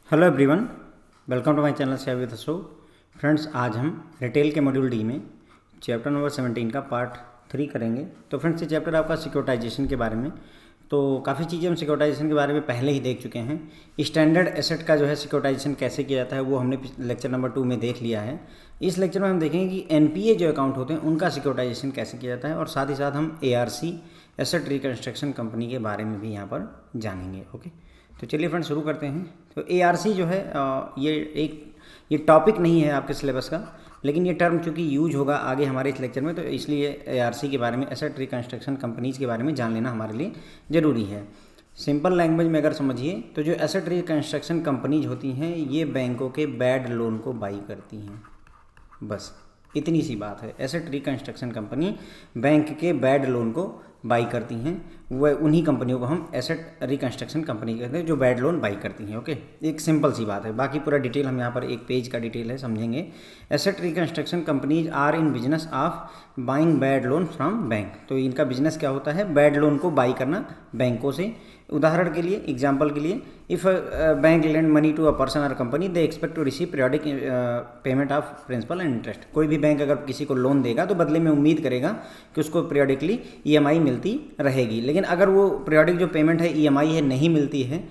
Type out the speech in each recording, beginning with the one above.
Hello everyone, welcome to my channel share with Ashok. Friends, आज हम retail के module D में चैप्टर नंबर 17 का पार्ट 3 करेंगे। तो फ्रेंड्स, ये चैप्टर आपका सिक्योरिटाइजेशन के बारे में। तो काफ़ी चीज़ें हम सिक्योरिटाइजेशन के बारे में पहले ही देख चुके हैं। स्टैंडर्ड एसेट का जो है सिक्योरिटाइजेशन कैसे किया जाता है वो हमने लेक्चर नंबर 2 में देख लिया है। इस लेक्चर में हम देखेंगे कि एनपीए जो अकाउंट होते हैं उनका सिक्योरिटाइजेशन कैसे किया जाता है, और साथ ही साथ हम एआरसी एसेट रिकंस्ट्रक्शन कंपनी के बारे में भी यहाँ पर जानेंगे। ओके, तो चलिए फ्रेंड्स शुरू करते हैं। तो एआरसी जो है ये टॉपिक नहीं है आपके सिलेबस का, लेकिन ये टर्म चूँकि यूज होगा आगे हमारे इस लेक्चर में, तो इसलिए एआरसी के बारे में, एसेट रिकंस्ट्रक्शन कंपनीज़ के बारे में जान लेना हमारे लिए ज़रूरी है। सिंपल लैंग्वेज में अगर समझिए तो जो एसेट रिकंस्ट्रक्शन कंपनीज होती हैं ये बैंकों के बैड लोन को बाई करती हैं। बस इतनी सी बात है। एसेट रिकंस्ट्रक्शन कंपनी बैंक के बैड लोन को बाई करती हैं, वह उन्हीं कंपनियों को हम एसेट रिकंस्ट्रक्शन कंपनी कहते हैं जो बैड लोन बाई करती हैं। ओके, एक सिंपल सी बात है। बाकी पूरा डिटेल हम यहाँ पर एक पेज का डिटेल है, समझेंगे। Asset reconstruction companies are in business of buying bad loan from bank. तो इनका बिजनेस क्या होता है? बैड लोन को बाई करना बैंकों से। उदाहरण के लिए, एग्जाम्पल के लिए, if bank lend money to a person or company they expect to receive periodic payment of principal and interest. कोई भी बैंक अगर किसी को लोन देगा तो बदले में उम्मीद करेगा कि उसको पीरियोडिकली ईएमआई मिलती रहेगी। लेकिन अगर वो पीरियोडिक जो पेमेंट है ईएमआई है नहीं मिलती है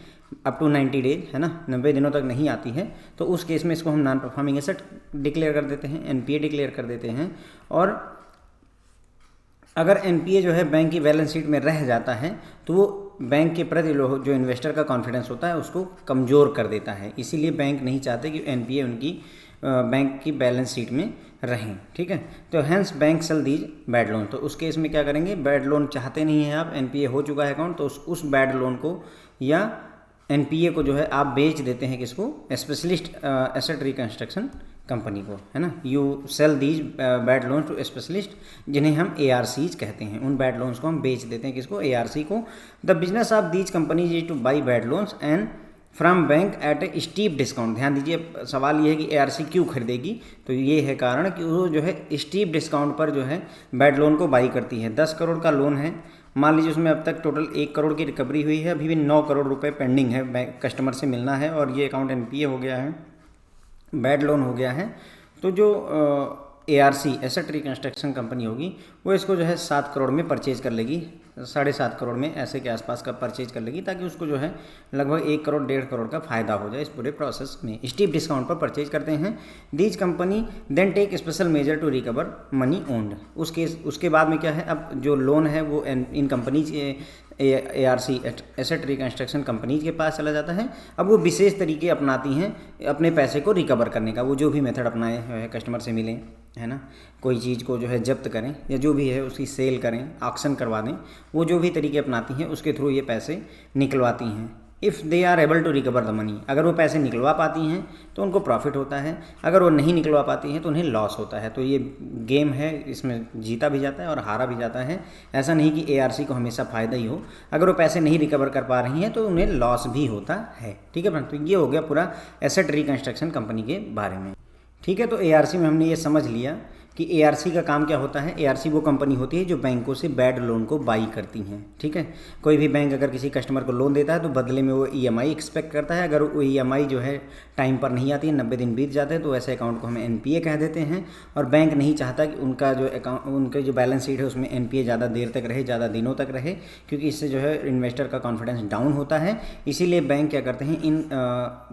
अप टू 90 डेज, है ना, 90 दिनों तक नहीं आती है, तो उस केस में इसको हम नॉन परफॉर्मिंग एसेट डिक्लेयर कर देते हैं, एनपीए डिक्लेयर कर देते हैं। और अगर एनपीए जो है बैंक की बैलेंस शीट में रह जाता है तो वो बैंक के प्रति जो इन्वेस्टर का कॉन्फिडेंस होता है उसको कमज़ोर कर देता है। इसीलिए बैंक नहीं चाहते कि एनपीए उनकी बैंक की बैलेंस शीट में रहें। ठीक है, तो hence bank sell these bad loan. तो उस केस में क्या करेंगे? बैड लोन चाहते नहीं हैं आप, एनपीए हो चुका है अकाउंट, तो उस बैड लोन को या एनपीए को जो है आप बेच देते हैं किसको? स्पेशलिस्ट एसेट रिकंस्ट्रक्शन कंपनी को, है ना। You sell these bad loans to specialist, जिन्हें हम एआरसीज कहते हैं। उन बैड लोन्स को हम बेच देते हैं किसको? एआरसी को। The business of these companies is two by bad loans and from bank at A steep discount. ध्यान दीजिए, सवाल ये है कि एआरसी क्यों खरीदेगी? तो ये है कारण कि वो जो है स्टीप डिस्काउंट पर जो है बैड लोन को बाई करती है। 10 करोड़ का लोन है, मान लीजिए उसमें अब तक टोटल 1 करोड़ की रिकवरी हुई है, अभी भी 9 करोड़ रुपए पेंडिंग है बैंक कस्टमर से मिलना है, और ये अकाउंट एनपीए हो गया है, बैड लोन हो गया है। तो जो एआरसी एसेट रिकंस्ट्रक्शन कंपनी होगी वो इसको जो है 7 करोड़ में परचेज कर लेगी, 7.5 करोड़ में ऐसे के आसपास का परचेज कर लेगी, ताकि उसको जो है लगभग 1 करोड़ 1.5 करोड़ का फायदा हो जाए इस पूरे प्रोसेस में। स्टीप डिस्काउंट पर परचेज करते हैं। These company then take special measure to recover money owned. उसके बाद में क्या है? अब जो लोन है वो इन companies ARC asset reconstruction companies के पास चला जाता है। अब वो विशेष तरीके अपनाती हैं अपने पैसे को रिकवर करने का। वो जो भी मेथड अपनाए है, कस्टमर से मिलें, है ना, कोई चीज़ को जो है जब्त करें या जो भी है उसकी सेल करें, ऑक्शन करवा दें, वो जो भी तरीके अपनाती हैं उसके थ्रू ये पैसे निकलवाती हैं। If they are able to recover the money, अगर वो पैसे निकलवा पाती हैं तो उनको प्रॉफिट होता है, अगर वो नहीं निकलवा पाती हैं तो उन्हें लॉस होता है। तो ये गेम है, इसमें जीता भी जाता है और हारा भी जाता है। ऐसा नहीं कि एआरसी को हमेशा फ़ायदा ही हो, अगर वो पैसे नहीं रिकवर कर पा रही हैं तो उन्हें लॉस भी होता है। ठीक है फ्रेंड, तो ये हो गया पूरा एसेट रिकंस्ट्रक्शन कंपनी के बारे में। ठीक है, तो एआरसी में हमने ये समझ लिया कि एआरसी का काम क्या होता है। एआरसी वो कंपनी होती है जो बैंकों से बैड लोन को बाई करती हैं। ठीक है, कोई भी बैंक अगर किसी कस्टमर को लोन देता है तो बदले में वो ईएमआई एक्सपेक्ट करता है। अगर वो ईएमआई जो है टाइम पर नहीं आती है, 90 दिन बीत जाते हैं, तो ऐसे अकाउंट को हम एनपीए कह देते हैं। और बैंक नहीं चाहता कि उनका जो अकाउंट, उनके जो बैलेंस शीट है उसमें एनपीए ज़्यादा देर तक रहे, ज़्यादा दिनों तक रहे, क्योंकि इससे जो है इन्वेस्टर का कॉन्फिडेंस डाउन होता है। इसीलिए बैंक क्या करते हैं, इन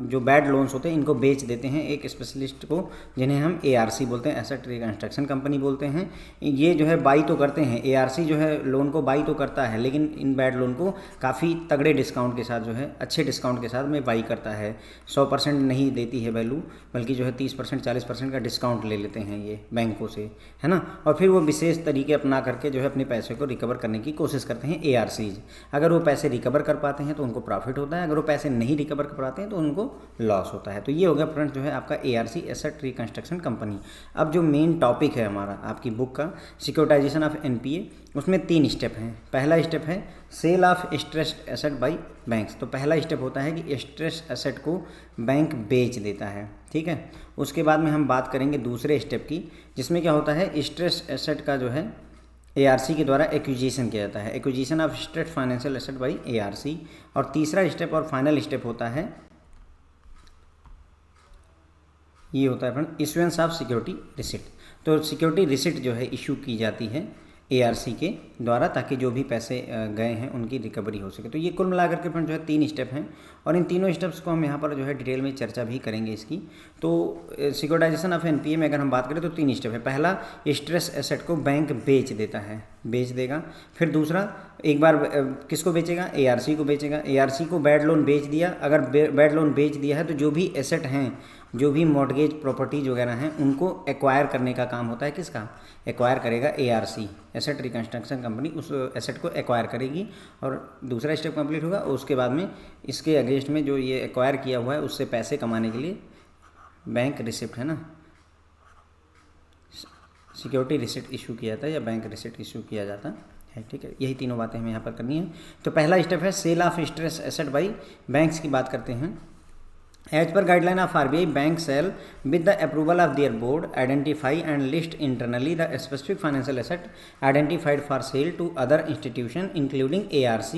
जो बैड लोन्स होते हैं इनको बेच देते हैं एक स्पेशलिस्ट को, जिन्हें हम एआरसी बोलते हैं, एसेट रिकंस्ट्रक्शन कंपनी बोलते हैं। ये जो है बाई तो करते हैं, एआरसी जो है लोन को बाई तो करता है, लेकिन इन बैड लोन को काफ़ी तगड़े डिस्काउंट के साथ जो है, अच्छे डिस्काउंट के साथ में बाई करता है। 100% नहीं देती है वैल्यू, बल्कि जो है 30% 40% का डिस्काउंट ले लेते हैं ये बैंकों से, है ना। और फिर वो विशेष तरीके अपना करके जो है अपने पैसे को रिकवर करने की कोशिश करते हैं एआरसीज। अगर वो पैसे रिकवर कर पाते हैं तो उनको प्रॉफिट होता है, अगर वो पैसे नहीं रिकवर कर पाते हैं तो उनको लॉस होता है। तो ये हो गया फ्रेंड्स जो है आपका एआरसी एसेट रिकंस्ट्रक्शन कंपनी। अब जो मेन टॉपिक है हमारा आपकी बुक का, सिक्योरिटाइजेशन ऑफ एनपीए, उसमें 3 स्टेप हैं। पहला स्टेप है sale of stressed asset by banks. तो पहला स्टेप होता है कि स्ट्रेस एसेट को बैंक बेच देता है। ठीक है, उसके बाद में हम बात करेंगे दूसरे स्टेप की, जिसमें क्या होता है, स्ट्रेस एसेट का जो है एआरसी के द्वारा एक्विजिशन किया जाता है, acquisition of stressed financial asset by ARC. और तीसरा स्टेप और फाइनल स्टेप होता है ये होता है friend issuance of security receipt. तो सिक्योरिटी रिसिट जो है इशू की जाती है ARC के द्वारा, ताकि जो भी पैसे गए हैं उनकी रिकवरी हो सके। तो ये कुल मिलाकर के फ्रेंड जो है 3 स्टेप हैं, और इन तीनों स्टेप्स को हम यहाँ पर जो है डिटेल में चर्चा भी करेंगे इसकी। तो सिक्योरिटाइजेशन ऑफ NPA में अगर हम बात करें तो 3 स्टेप है। पहला, स्ट्रेस एसेट को बैंक बेच देता है, बेच देगा। फिर दूसरा, एक बार किसको बेचेगा, ARC को बेचेगा। ARC को बैड लोन बेच दिया, अगर बैड लोन बेच दिया है तो जो भी एसेट हैं, जो भी मॉर्गेज प्रॉपर्टीज वगैरह हैं, उनको एक्वायर करने का काम होता है किसका, एक्वायर करेगा ARC, एसेट रिकन्स्ट्रक्शन कंपनी, उस एसेट को एक्वायर करेगी। और दूसरा स्टेप कंप्लीट होगा, उसके बाद में इसके अगेंस्ट में जो ये एक्वायर किया हुआ है उससे पैसे कमाने के लिए बैंक रिसिप्ट है ना, सिक्योरिटी रिसिप्ट इशू किया जाता है या बैंक रिसिप्ट इशू किया जाता है। ठीक है, यही तीनों बातें हमें यहाँ पर करनी है। तो पहला स्टेप है sale of stress asset by banks की बात करते हैं। As per guideline of RBI, banks shall, with the approval of their board, identify and list internally the specific financial asset identified for sale to other institution, including ARC,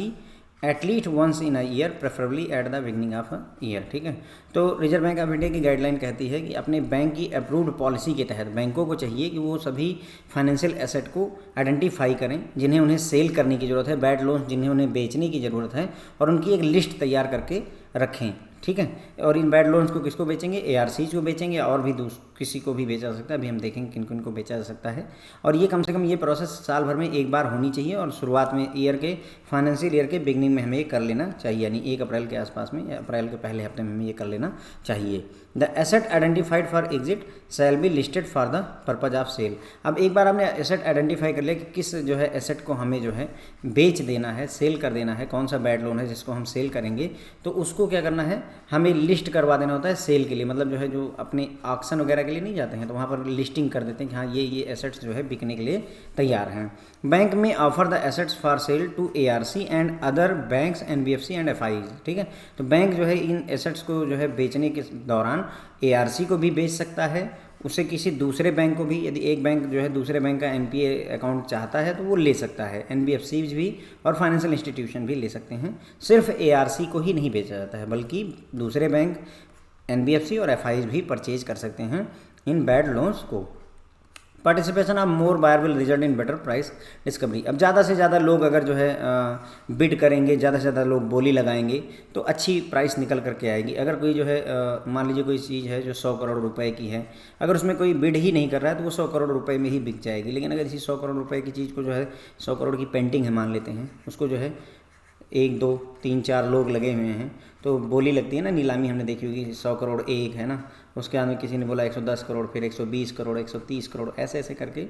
at least once in a year, preferably at the beginning of a year। ठीक है, तो reserve bank of India की guideline कहती है कि अपने bank की approved policy के तहत बैंकों को चाहिए कि वो सभी फाइनेंशियल एसेट को आइडेंटिफाई करें जिन्हें उन्हें सेल करने की ज़रूरत है, बैड लोन्स जिन्हें उन्हें बेचने की ज़रूरत है, और उनकी एक लिस्ट तैयार करके रखें। ठीक है, और इन बैड लोन्स को किसको बेचेंगे, ARCs को बेचेंगे, और भी किसी को भी बेचा जा सकता है। अभी हम देखेंगे किन किन को बेचा जा सकता है। और ये कम से कम ये प्रोसेस साल भर में एक बार होनी चाहिए, और शुरुआत में ईयर के फाइनेंशियल ईयर के बिगनिंग में हमें ये कर लेना चाहिए, यानी 1 अप्रैल के आसपास में या अप्रैल के पहले हफ्ते में हमें ये कर लेना चाहिए। The asset identified for exit shall be listed for the purpose of sale. अब एक बार आपने एसेट आइडेंटिफाई कर लिया कि किस जो है एसेट को हमें जो है बेच देना है, सेल कर देना है, कौन सा बैड लोन है जिसको हम सेल करेंगे, तो उसको क्या करना है, हमें लिस्ट करवा देना होता है सेल के लिए। मतलब जो है जो अपने ऑक्शन वगैरह के लिए नहीं जाते हैं तो वहाँ पर लिस्टिंग कर देते हैं कि हाँ ये एसेट्स जो है बिकने के लिए तैयार हैं। Bank may offer the assets for sale to ARC and other banks, NBFC and FIs। ठीक है, तो बैंक जो है इन एसेट्स को जो है बेचने के दौरान ARC को भी बेच सकता है, उसे किसी दूसरे बैंक को भी, यदि एक बैंक जो है दूसरे बैंक का NPA अकाउंट चाहता है तो वो ले सकता है, NBFCs भी और फाइनेंशियल इंस्टीट्यूशन भी ले सकते हैं। सिर्फ ARC को ही नहीं बेचा जाता है, बल्कि दूसरे बैंक, NBFC और FIs भी परचेज कर सकते हैं इन बैड लोन्स को। Participation of more buyer will result in better price discovery. अब ज़्यादा से ज़्यादा लोग अगर जो है बिड करेंगे, ज़्यादा से ज़्यादा लोग बोली लगाएंगे तो अच्छी प्राइस निकल करके आएगी। अगर कोई जो है मान लीजिए कोई चीज़ है जो 100 करोड़ रुपए की है, अगर उसमें कोई बिड ही नहीं कर रहा है तो वो 100 करोड़ रुपए में ही बिक जाएगी। लेकिन अगर इसी 100 करोड़ रुपए की चीज़ को जो है 100 करोड़ की पेंटिंग है मान लेते हैं, उसको जो है 1, 2, 3, 4 लोग लगे हुए हैं तो बोली लगती है ना, नीलामी हमने देखी होगी, 100 करोड़ एक है ना, उसके बाद में किसी ने बोला 110 करोड़, फिर 120 करोड़, 130 करोड़, ऐसे ऐसे करके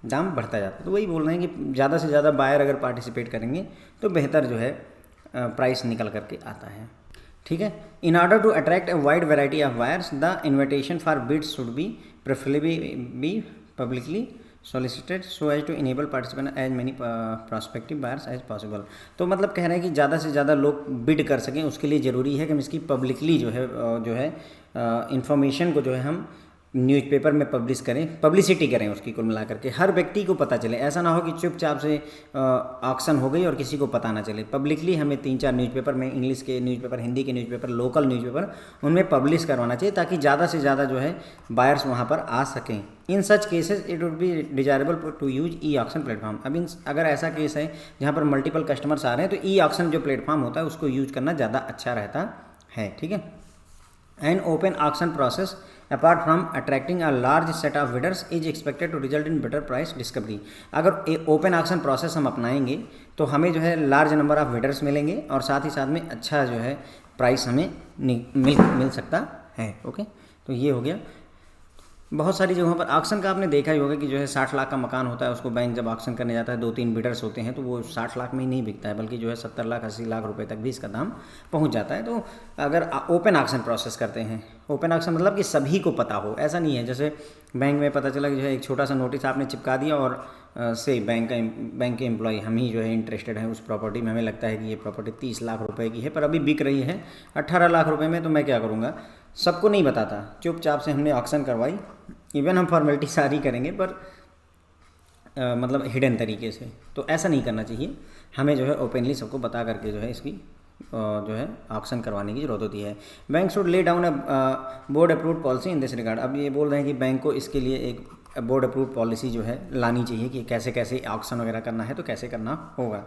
दाम बढ़ता जाता है। तो वही बोल रहे हैं कि ज़्यादा से ज़्यादा बायर अगर पार्टिसिपेट करेंगे तो बेहतर जो है प्राइस निकल करके आता है। ठीक है, in order to attract a wide variety of buyers the invitation for beads should be preferably B publicly सोलिसिटेड so as to enable participant as many prospective buyers as possible. तो मतलब कह रहे हैं कि ज़्यादा से ज़्यादा लोग बिड कर सकें, उसके लिए ज़रूरी है कि हम इसकी पब्लिकली जो है इंफॉर्मेशन को जो है हम न्यूज़पेपर में पब्लिश करें, पब्लिसिटी करें उसकी, कुल मिला करके हर व्यक्ति को पता चले। ऐसा ना हो कि चुपचाप से ऑक्शन हो गई और किसी को पता ना चले। पब्लिकली हमें 3-4 न्यूज़पेपर में, इंग्लिश के न्यूज़पेपर, हिंदी के न्यूज़पेपर, लोकल न्यूज़पेपर, उनमें पब्लिश करवाना चाहिए ताकि ज़्यादा से ज़्यादा जो है बायर्स वहाँ पर आ सकें। In such cases it would be desirable to use e-auction platform. अब अगर ऐसा केस है जहाँ पर मल्टीपल कस्टमर्स आ रहे हैं तो ई-ऑक्शन जो प्लेटफॉर्म होता है उसको यूज करना ज़्यादा अच्छा रहता है। ठीक है, an open auction process apart from attracting a large set of bidders is expected to result in better price discovery. अगर ओपन ऑक्शन प्रोसेस हम अपनाएंगे तो हमें जो है लार्ज नंबर ऑफ बिडर्स मिलेंगे और साथ ही साथ में अच्छा जो है प्राइस हमें मिल सकता है। ओके, तो ये हो गया। बहुत सारी जगहों पर ऑक्शन का आपने देखा ही होगा कि जो है 60 लाख का मकान होता है, उसको बैंक जब ऑक्शन करने जाता है 2-3 बिडर्स होते हैं तो वो 60 लाख में ही नहीं बिकता है, बल्कि जो है 70 लाख 80 लाख रुपए तक भी इसका दाम पहुंच जाता है। तो अगर ओपन ऑक्शन प्रोसेस करते हैं, ओपन ऑक्शन मतलब कि सभी को पता हो, ऐसा नहीं है जैसे बैंक में पता चला कि जो है एक छोटा सा नोटिस आपने चिपका दिया और से बैंक के एम्प्लॉय हम ही जो है इंटरेस्टेड हैं उस प्रॉपर्टी में, हमें लगता है कि ये प्रॉपर्टी 30 लाख रुपए की है पर अभी बिक रही है 18 लाख रुपए में, तो मैं क्या करूँगा, सबको नहीं बताता, चुपचाप से हमने ऑक्शन करवाई। इवन हम फॉर्मेलिटी सारी करेंगे पर मतलब हिडन तरीके से, तो ऐसा नहीं करना चाहिए। हमें जो है ओपनली सबको बता करके जो है इसकी जो है ऑक्शन करवाने की जरूरत होती है। Bank should lay down a board approved policy in this regard. अब ये बोल रहे हैं कि बैंक को इसके लिए एक बोर्ड अप्रूव्ड पॉलिसी जो है लानी चाहिए कि कैसे कैसे ऑक्शन वगैरह करना है तो कैसे करना होगा।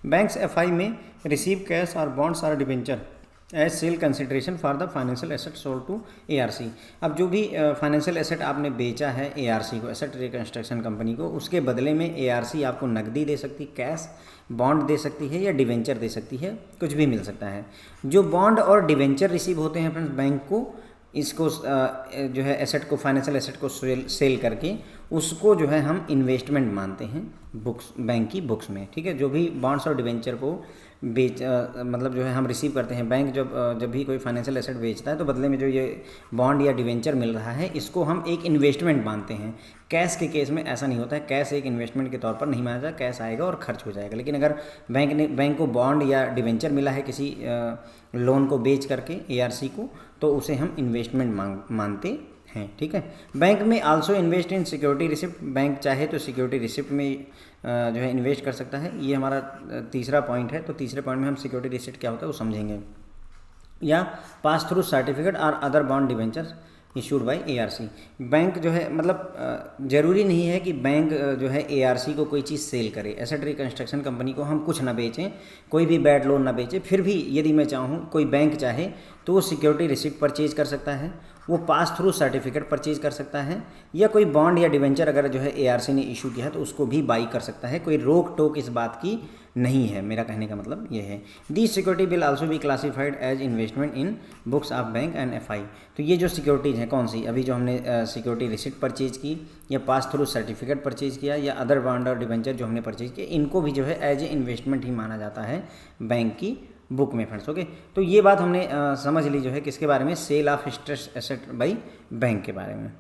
Banks FI may receive cash और बॉन्ड्स और debenture as sale consideration for the financial asset sold to ARC. अब जो भी फाइनेंशियल एसेट आपने बेचा है एआरसी को, एसेट रिकंस्ट्रक्शन कंपनी को, उसके बदले में एआरसी आपको नकदी दे सकती, कैश, बॉन्ड दे सकती है या डिवेंचर दे सकती है, कुछ भी मिल सकता है। जो बॉन्ड और डिवेंचर रिसीव होते हैं फ्रेंड्स, बैंक को इसको जो है एसेट को, फाइनेंशियल एसेट को सेल करके उसको जो है हम इन्वेस्टमेंट मानते हैं बुक्स, बैंक की बुक्स में। ठीक है, जो भी बॉन्ड्स और डिवेंचर को मतलब जो है हम रिसीव करते हैं, बैंक जब भी कोई फाइनेंशियल एसेट बेचता है तो बदले में जो ये बॉन्ड या डिवेंचर मिल रहा है इसको हम एक इन्वेस्टमेंट मानते हैं। कैश के केस में ऐसा नहीं होता है, कैश एक इन्वेस्टमेंट के तौर पर नहीं माना जाता, कैश आएगा और खर्च हो जाएगा। लेकिन अगर बैंक को बॉन्ड या डिवेंचर मिला है किसी लोन को बेच करके एआरसी को, तो उसे हम इन्वेस्टमेंट मानते हैं। ठीक है, बैंक में also invest in security receipt. Bank चाहे तो सिक्योरिटी रिसिप्ट में जो है इन्वेस्ट कर सकता है। ये हमारा तीसरा पॉइंट है। तो तीसरे पॉइंट में हम सिक्योरिटी रिसिप्ट क्या होता है वो समझेंगे। या पास थ्रू सर्टिफिकेट और other bond debentures issued by ARC. Bank जो है मतलब ज़रूरी नहीं है कि बैंक जो है एआरसी को कोई चीज़ सेल करे, एसेट रिकंस्ट्रक्शन कंपनी को हम कुछ ना बेचें, कोई भी बैड लोन ना बेचें। फिर भी यदि मैं चाहूँ, कोई बैंक चाहे तो वो सिक्योरिटी रिसिप्ट परचेज कर सकता है, वो पास थ्रू सर्टिफिकेट परचेज कर सकता है, या कोई बॉन्ड या डिवेंचर अगर जो है एआरसी ने इशू किया है तो उसको भी बाई कर सकता है। कोई रोक टोक इस बात की नहीं है, मेरा कहने का मतलब ये है। The security will also be classified as investment in books of bank and FI. तो ये जो सिक्योरिटीज़ हैं कौन सी, अभी जो हमने सिक्योरिटी रिसिप्ट परचेज की, या पास थ्रू सर्टिफिकेट परचेज किया, या अदर बॉन्ड और डिवेंचर जो हमने परचेज किया, इनको भी जो है एज ए इन्वेस्टमेंट ही माना जाता है बैंक की बुक में फ्रेंड्स। ओके, तो ये बात हमने समझ ली जो है किसके बारे में, sale of stress asset by bank के बारे में।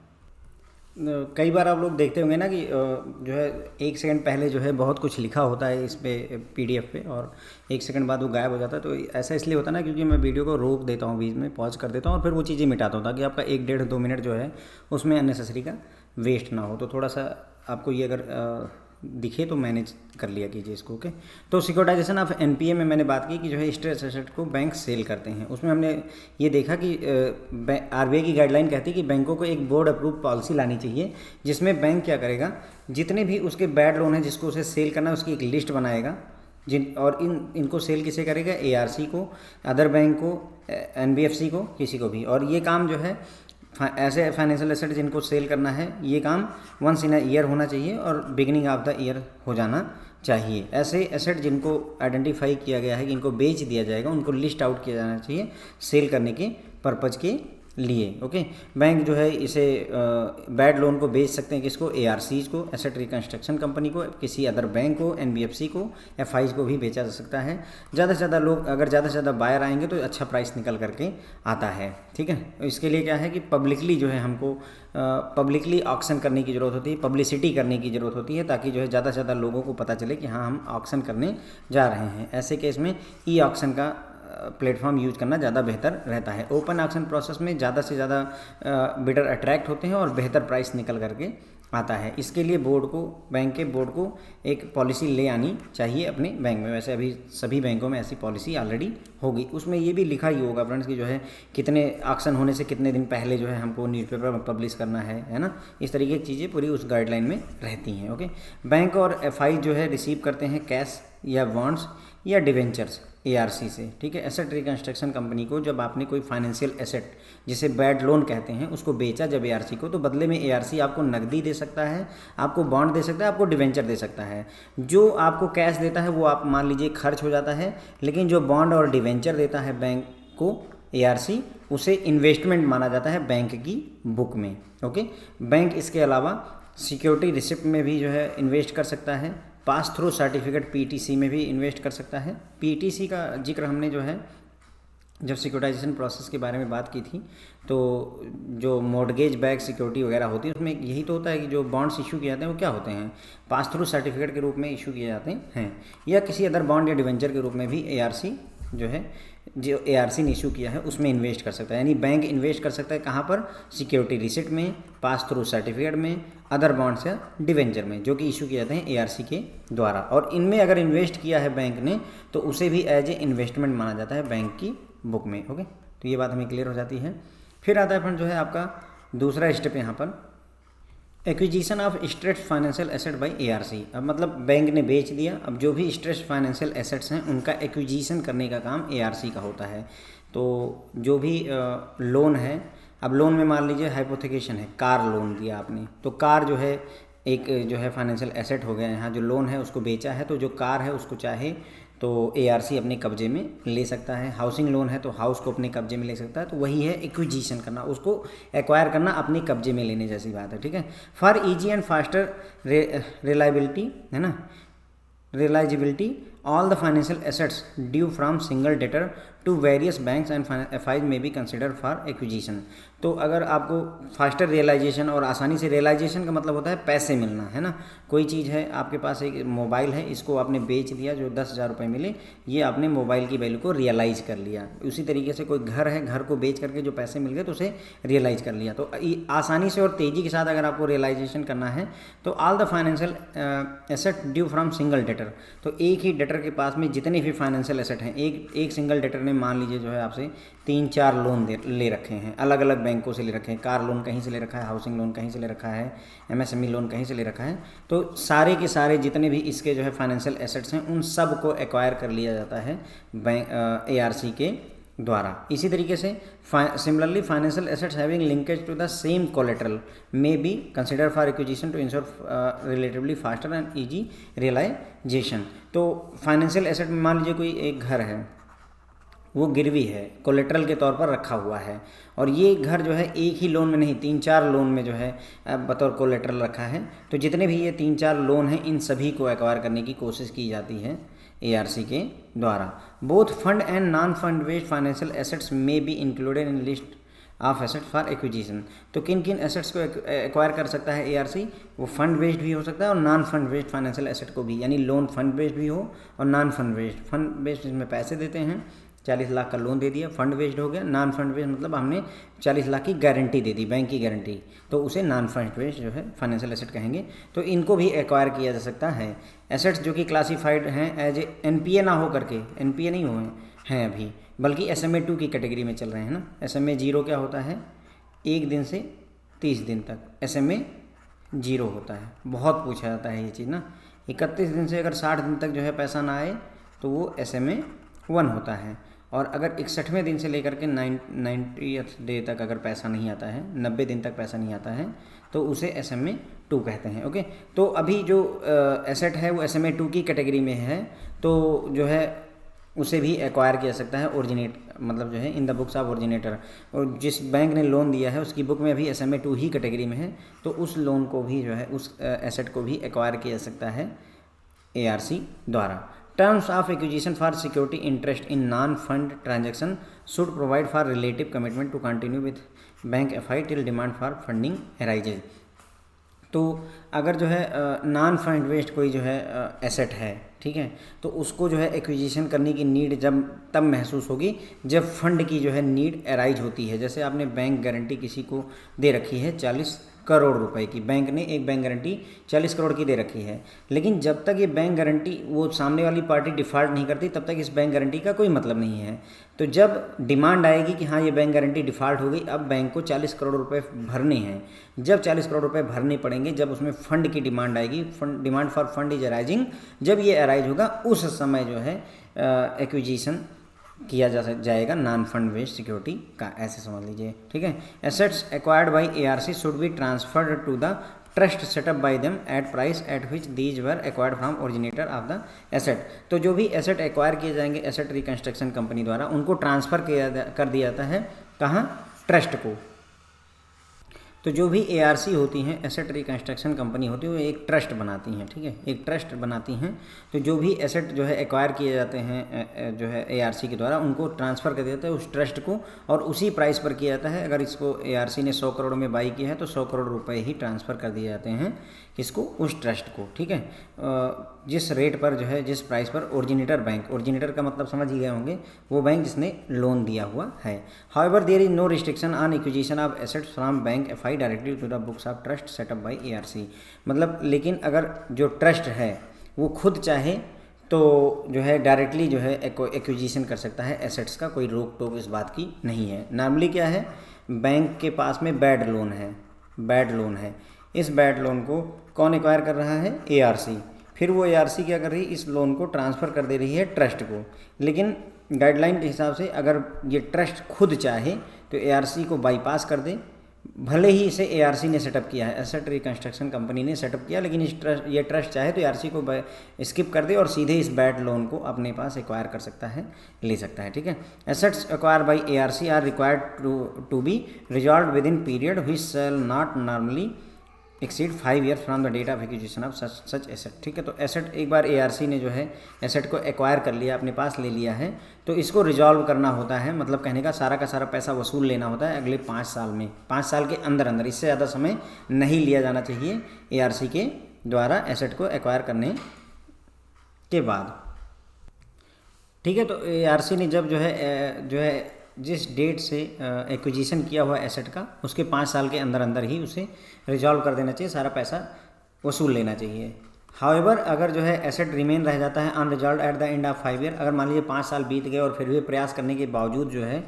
कई बार आप लोग देखते होंगे ना कि जो है 1 सेकंड पहले जो है बहुत कुछ लिखा होता है इस पे पीडीएफ पे, और 1 सेकंड बाद वो गायब हो जाता है। तो ऐसा इसलिए होता है ना क्योंकि मैं वीडियो को रोक देता हूँ, बीच में पॉज कर देता हूँ और फिर वो चीज़ें मिटाता हूँ ताकि आपका 1, 1.5, 2 मिनट जो है उसमें अननेसेसरी का वेस्ट ना हो। तो थोड़ा सा आपको ये अगर दिखे तो मैनेज कर लिया कीजिए इसको। ओके, तो सिक्योरिटाइजेशन ऑफ एनपीए में मैंने बात की कि जो है स्ट्रेस एसेट को बैंक सेल करते हैं। उसमें हमने ये देखा कि आरबीआई की गाइडलाइन कहती है कि बैंकों को एक बोर्ड अप्रूव पॉलिसी लानी चाहिए जिसमें बैंक क्या करेगा, जितने भी उसके बैड लोन है जिसको उसे सेल करना है उसकी एक लिस्ट बनाएगा, और इनको सेल किसे करेगा, एआरसी को, अदर बैंक को, एनबीएफसी को, किसी को भी। और ये काम जो है ऐसे फाइनेंशियल एसेट जिनको सेल करना है, ये काम वंस इन अ ईयर होना चाहिए और बिगिनिंग ऑफ द ईयर हो जाना चाहिए। ऐसे एसेट जिनको आइडेंटिफाई किया गया है कि इनको बेच दिया जाएगा, उनको लिस्ट आउट किया जाना चाहिए सेल करने के पर्पज़ के लिए। ओके, बैंक जो है इसे बैड लोन को बेच सकते हैं, किसको, एआरसीज को, एसेट रिकंस्ट्रक्शन कंपनी को, किसी अदर बैंक को, एनबीएफसी को, एफआईज को भी बेचा जा सकता है। ज़्यादा से ज़्यादा लोग, अगर ज़्यादा से ज़्यादा बायर आएंगे तो अच्छा प्राइस निकल करके आता है। ठीक है, इसके लिए क्या है कि पब्लिकली जो है हमको पब्लिकली ऑक्शन करने की ज़रूरत होती है, पब्लिसिटी करने की ज़रूरत होती है, ताकि जो है ज़्यादा से ज़्यादा लोगों को पता चले कि हाँ हम ऑक्शन करने जा रहे हैं। ऐसे केस में ई ऑक्शन का प्लेटफॉर्म यूज करना ज़्यादा बेहतर रहता है। ओपन ऑक्शन प्रोसेस में ज़्यादा से ज़्यादा बिडर अट्रैक्ट होते हैं और बेहतर प्राइस निकल करके आता है। इसके लिए बैंक के बोर्ड को एक पॉलिसी ले आनी चाहिए अपने बैंक में। वैसे अभी सभी बैंकों में ऐसी पॉलिसी ऑलरेडी होगी। उसमें ये भी लिखा ही होगा फ्रेंड्स कि जो है कितने ऑक्शन होने से कितने दिन पहले जो है हमको न्यूज़पेपर में पब्लिश करना है ना, इस तरीके की चीज़ें पूरी उस गाइडलाइन में रहती हैं। ओके, बैंक और एफआई जो है रिसीव करते हैं कैश या बॉन्ड्स या डिवेंचर्स एआरसी से। ठीक है, एसेट रिकंस्ट्रक्शन कंपनी को जब आपने कोई फाइनेंशियल एसेट जिसे बैड लोन कहते हैं उसको बेचा जब एआरसी को, तो बदले में एआरसी आपको नकदी दे सकता है, आपको बॉन्ड दे सकता है, आपको डिवेंचर दे सकता है। जो आपको कैश देता है वो आप मान लीजिए खर्च हो जाता है, लेकिन जो बॉन्ड और डिवेंचर देता है बैंक को एआरसी, उसे इन्वेस्टमेंट माना जाता है बैंक की बुक में। ओके, बैंक इसके अलावा सिक्योरिटी रिसिप्ट में भी जो है इन्वेस्ट कर सकता है, पास थ्रू सर्टिफिकेट पीटीसी में भी इन्वेस्ट कर सकता है। पीटीसी का जिक्र हमने जो है जब सिक्योरिटाइजेशन प्रोसेस के बारे में बात की थी, तो जो मॉर्गेज बैक सिक्योरिटी वगैरह होती है उसमें यही तो होता है कि जो बॉन्ड्स इशू किए जाते हैं वो क्या होते हैं, पास थ्रू सर्टिफिकेट के रूप में इशू किए जाते हैं, या किसी अदर बॉन्ड या डिवेंचर के रूप में भी एआरसी जो है जो ARC ने इशू किया है उसमें इन्वेस्ट कर सकता है। यानी बैंक इन्वेस्ट कर सकता है कहाँ पर, सिक्योरिटी रिसिप्ट में, पास थ्रू सर्टिफिकेट में, अदर बॉन्ड्स या डिवेंचर में, जो कि इशू किए जाते हैं ARC के द्वारा। और इनमें अगर इन्वेस्ट किया है बैंक ने तो उसे भी एज ए इन्वेस्टमेंट माना जाता है बैंक की बुक में। ओके, तो ये बात हमें क्लियर हो जाती है। फिर आता है फ्रेंड जो है आपका दूसरा स्टेप यहाँ पर, acquisition of stressed financial asset by ARC। अब मतलब बैंक ने बेच दिया, अब जो भी स्ट्रेस्ड फाइनेंशियल एसेट्स हैं उनका एक्विजिशन करने का काम ARC का होता है। तो जो भी लोन है, अब लोन में मान लीजिए हाइपोथेकेशन है, कार लोन दिया आपने, तो कार जो है एक जो है फाइनेंशियल एसेट हो गया, यहाँ जो लोन है उसको बेचा है, तो जो कार है उसको चाहे तो ARC अपने कब्जे में ले सकता है। हाउसिंग लोन है तो हाउस को अपने कब्जे में ले सकता है। तो वही है एक्विजिशन करना, उसको एक्वायर करना, अपने कब्जे में लेने जैसी बात है। ठीक है, for easy and faster reliability, है ना, realizability, all the financial assets due from single debtor to various banks and FIs may be considered for acquisition। तो अगर आपको फास्टर रियलाइजेशन, और आसानी से रियलाइजेशन का मतलब होता है पैसे मिलना, है ना। कोई चीज़ है, आपके पास एक मोबाइल है, इसको आपने बेच दिया, जो 10,000 रुपये मिले, ये आपने मोबाइल की वैल्यू को रियलाइज़ कर लिया। उसी तरीके से कोई घर है, घर को बेच करके जो पैसे मिल गए तो उसे रियलाइज़ कर लिया। तो आसानी से और तेज़ी के साथ अगर आपको रियलाइजेशन करना है तो all the financial asset due from single debtor, तो एक ही डेटर के पास में जितने भी फाइनेंशियल एसेट हैं, एक सिंगल डेटर ने मान लीजिए जो है आपसे 3-4 लोन ले रखे हैं, अलग अलग बैंकों से ले रखे हैं, कार लोन कहीं से ले रखा है, हाउसिंग लोन कहीं से ले रखा है, MSME लोन कहीं से ले रखा है, तो सारे के सारे जितने भी इसके जो है फाइनेंशियल एसेट्स हैं उन सब को एक्वायर कर लिया जाता है बैंक ARC के द्वारा। इसी तरीके से similarly financial assets having linkage to the same collateral may be consider for acquisition to ensure relatively faster and easy realisation. तो फाइनेंशियल एसेट में मान लीजिए कोई एक घर है, वो गिरवी है, कोलेटरल के तौर पर रखा हुआ है, और ये घर जो है एक ही लोन में नहीं 3-4 लोन में जो है बतौर कोलेटरल रखा है। तो जितने भी ये 3-4 लोन हैं इन सभी को एक्वायर करने की कोशिश की जाती है ARC के द्वारा। Both fund and non fund based financial assets में be included in list of asset for acquisition. तो किन किन एसेट्स को एक्वायर कर सकता है ARC, वो फंड बेस्ड भी हो सकता है और non fund based financial asset को भी, यानी लोन फंड बेस्ड भी हो और non fund based. Fund based इसमें पैसे देते हैं, 40 लाख का लोन दे दिया, फंड बेस्ड हो गया। नॉन फंड बेस्ड मतलब हमने 40 लाख की गारंटी दे दी, बैंक की गारंटी, तो उसे नॉन फंड बेस्ड जो है फाइनेंशियल एसेट कहेंगे। तो इनको भी एक्वायर किया जा सकता है। एसेट्स जो कि क्लासीफाइड हैं एज ए NPA ना हो करके, NPA नहीं हुए हैं अभी, बल्कि SMA 2 की कैटेगरी में चल रहे हैं ना। SMA 0 क्या होता है, 1 दिन से 30 दिन तक SMA 0 होता है। बहुत पूछा जाता है ये चीज़ ना। 31 दिन से अगर 60 दिन तक जो है पैसा ना आए तो वो SMA 1 होता है, और अगर 61वें दिन से लेकर के 90th डे तक अगर पैसा नहीं आता है, 90 दिन तक पैसा नहीं आता है, तो उसे SMA 2 कहते हैं। ओके, तो अभी जो एसेट है वो SMA 2 की कैटेगरी में है, तो जो है उसे भी एक्वायर किया जा सकता है ओरिजिनेट, मतलब जो है in the books of originator. और जिस बैंक ने लोन दिया है उसकी बुक में अभी SMA 2 ही कैटेगरी में है, तो उस लोन को भी जो है, उस एसेट को भी एक्वायर किया जा सकता है ARC द्वारा। Terms of acquisition for security interest in non-fund transaction should provide for relative commitment to continue with bank FI till demand for funding arises। तो अगर जो है नॉन फंड बेस्ड कोई जो है एसेट है, ठीक है, तो उसको जो है एक्विजिशन करने की नीड तब महसूस होगी जब फंड की जो है नीड अराइज होती है। जैसे आपने बैंक गारंटी किसी को दे रखी है 40 करोड़ रुपए की, बैंक ने एक बैंक गारंटी 40 करोड़ की दे रखी है, लेकिन जब तक ये बैंक गारंटी वो सामने वाली पार्टी डिफ़ॉल्ट नहीं करती तब तक इस बैंक गारंटी का कोई मतलब नहीं है। तो जब डिमांड आएगी कि हाँ ये बैंक गारंटी डिफ़ॉल्ट हो गई, अब बैंक को 40 करोड़ रुपए भरने हैं, जब 40 करोड़ रुपए भरने पड़ेंगे, जब उसमें फ़ंड की डिमांड आएगी, demand for fund is arising, जब ये अराइज होगा उस समय जो है एक्विजिशन किया जाएगा नॉन फंड बेस्ड सिक्योरिटी का, ऐसे समझ लीजिए। ठीक है, assets acquired by ARC should be transferred to the trust set up by them at price at which these were acquired from originator of the asset. तो जो भी एसेट एक्वायर किए जाएंगे एसेट रिकंस्ट्रक्शन कंपनी द्वारा, उनको ट्रांसफ़र कर दिया जाता है कहाँ, ट्रस्ट को। तो जो भी ARC होती हैं, एसेट रिकंस्ट्रक्शन कंपनी होती है, वो एक ट्रस्ट बनाती हैं। ठीक है, एक ट्रस्ट बनाती हैं। तो जो भी एसेट जो है एक्वायर किए जाते हैं जो है ARC के द्वारा, उनको ट्रांसफ़र कर दिया जाता है उस ट्रस्ट को, और उसी प्राइस पर किया जाता है। अगर इसको ARC ने 100 करोड़ में बाई किया है तो 100 करोड़ रुपए ही ट्रांसफ़र कर दिए जाते हैं किसको, उस ट्रस्ट को। ठीक है, जिस रेट पर जो है, जिस प्राइस पर ओरिजिनेटर बैंक, ओरिजिनेटर का मतलब समझ ही गए होंगे, वो बैंक जिसने लोन दिया हुआ है। However there is no restriction on acquisition of assets from bank FI directly to the books of trust set up by ARC. मतलब लेकिन अगर जो ट्रस्ट है वो खुद चाहे तो जो है डायरेक्टली जो है एक्विजिशन कर सकता है एसेट्स का, कोई रोक टोक इस बात की नहीं है। नॉर्मली क्या है, बैंक के पास में बैड लोन है, इस बैड लोन को कौन एक्वायर कर रहा है, एआरसी। फिर वो एआरसी क्या कर रही है, इस लोन को ट्रांसफ़र कर दे रही है ट्रस्ट को। लेकिन गाइडलाइन के हिसाब से अगर ये ट्रस्ट खुद चाहे तो एआरसी को बाईपास कर दे, भले ही इसे एआरसी ने सेटअप किया है, एसेट रिकंस्ट्रक्शन कंपनी ने सेटअप किया, लेकिन ये ट्रस्ट चाहे तो एआरसी को स्किप कर दे और सीधे इस बैड लोन को अपने पास एक्वायर कर सकता है, ले सकता है। ठीक है, assets acquire by ARC are required to be resolve within period which shall not normally exceed 5 years from the date of acquisition of such asset. ठीक है, तो एसेट एक बार एआरसी ने जो है एसेट को एक्वायर कर लिया, अपने पास ले लिया है, तो इसको रिजॉल्व करना होता है, मतलब कहने का सारा पैसा वसूल लेना होता है अगले 5 साल में, 5 साल के अंदर, इससे ज़्यादा समय नहीं लिया जाना चाहिए एआरसी के द्वारा एसेट को एक्वायर करने के बाद। ठीक है, तो एआरसी ने जब जो है जिस डेट से एक्विजिशन किया हुआ एसेट का, उसके 5 साल के अंदर ही उसे रिजॉल्व कर देना चाहिए, सारा पैसा वसूल लेना चाहिए। हाउएवर अगर जो है एसेट रिमेन रह जाता है unresolve at the end of 5 year, अगर मान लीजिए 5 साल बीत गए और फिर भी प्रयास करने के बावजूद जो है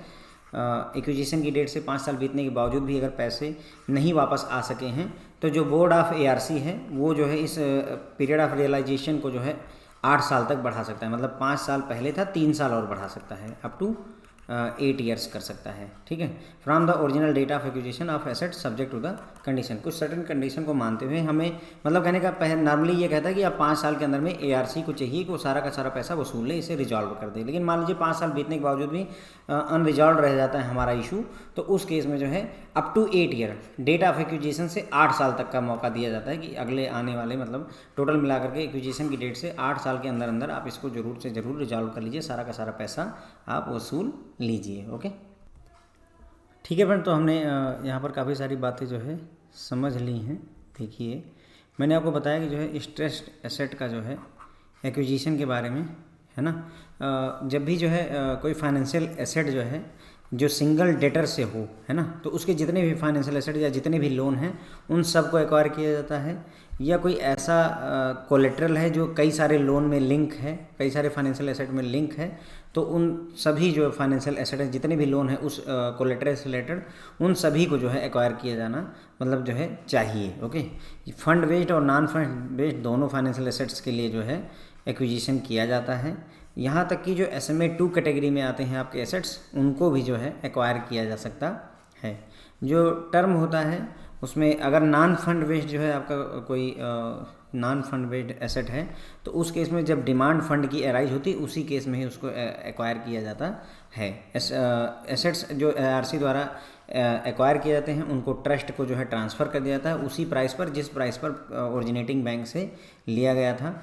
एक्विजिशन की डेट से 5 साल बीतने के बावजूद भी अगर पैसे नहीं वापस आ सके हैं, तो जो बोर्ड ऑफ एआरसी है वो जो है इस पीरियड ऑफ रियलाइजेशन को जो है 8 साल तक बढ़ा सकता है। मतलब 5 साल पहले था, 3 साल और बढ़ा सकता है, अप टू 8 ईयर्स कर सकता है। ठीक है, from the original date of acquisition of asset subject to the condition, कुछ सर्टेन कंडीशन को मानते हुए हमें, मतलब कहने का नॉर्मली ये कहता है कि अब 5 साल के अंदर में एआरसी को चाहिए कि वो सारा का सारा पैसा वसूल ले, इसे रिजॉल्व कर दे। लेकिन मान लीजिए 5 साल बीतने के बावजूद भी अनरिजॉल्व रह जाता है हमारा इशू, तो उस केस में जो है up to 8 year, date of acquisition से 8 साल तक का मौका दिया जाता है कि अगले आने वाले, मतलब टोटल मिलाकर के एक्विजिशन की डेट से 8 साल के अंदर आप इसको जरूर से ज़रूर रिजॉल्व कर लीजिए, सारा का सारा पैसा आप वसूल लीजिए। ओके, ठीक है फ्रेंड, तो हमने यहाँ पर काफ़ी सारी बातें जो है समझ ली हैं। देखिए, मैंने आपको बताया कि जो है स्ट्रेस्ड एसेट का जो है एक्विजिशन के बारे में, है ना, जब भी जो है कोई फाइनेंशियल एसेट जो है जो सिंगल डेटर से हो, है ना, तो उसके जितने भी फाइनेंशियल एसेट या जितने भी लोन हैं उन सब को एक्वायर किया जाता है। या कोई ऐसा कोलेट्रल है जो कई सारे लोन में लिंक है, कई सारे फाइनेंशियल एसेट में लिंक है, तो उन सभी जो फाइनेंशियल एसेट है, जितने भी लोन है उस कोलेट्रल से रिलेटेड, उन सभी को जो है एक्वायर किया जाना मतलब जो है चाहिए। ओके, फंड बेस्ड और नॉन फंड बेस्ड दोनों फाइनेंशियल एसेट्स के लिए जो है एक्विजिशन किया जाता है। यहाँ तक कि जो SMA 2 कैटेगरी में आते हैं आपके एसेट्स, उनको भी जो है एक्वायर किया जा सकता है। जो टर्म होता है उसमें अगर नॉन फंड बेस्ड जो है आपका कोई नॉन फंड बेस्ड एसेट है, तो उस केस में जब डिमांड फंड की अराइज होती है उसी केस में ही उसको एक्वायर किया जाता है। एसेट्स जो ARC द्वारा एक्वायर किए जाते हैं उनको ट्रस्ट को जो है ट्रांसफ़र कर दिया जाता है उसी प्राइस पर जिस प्राइस पर ओरिजिनेटिंग बैंक से लिया गया था।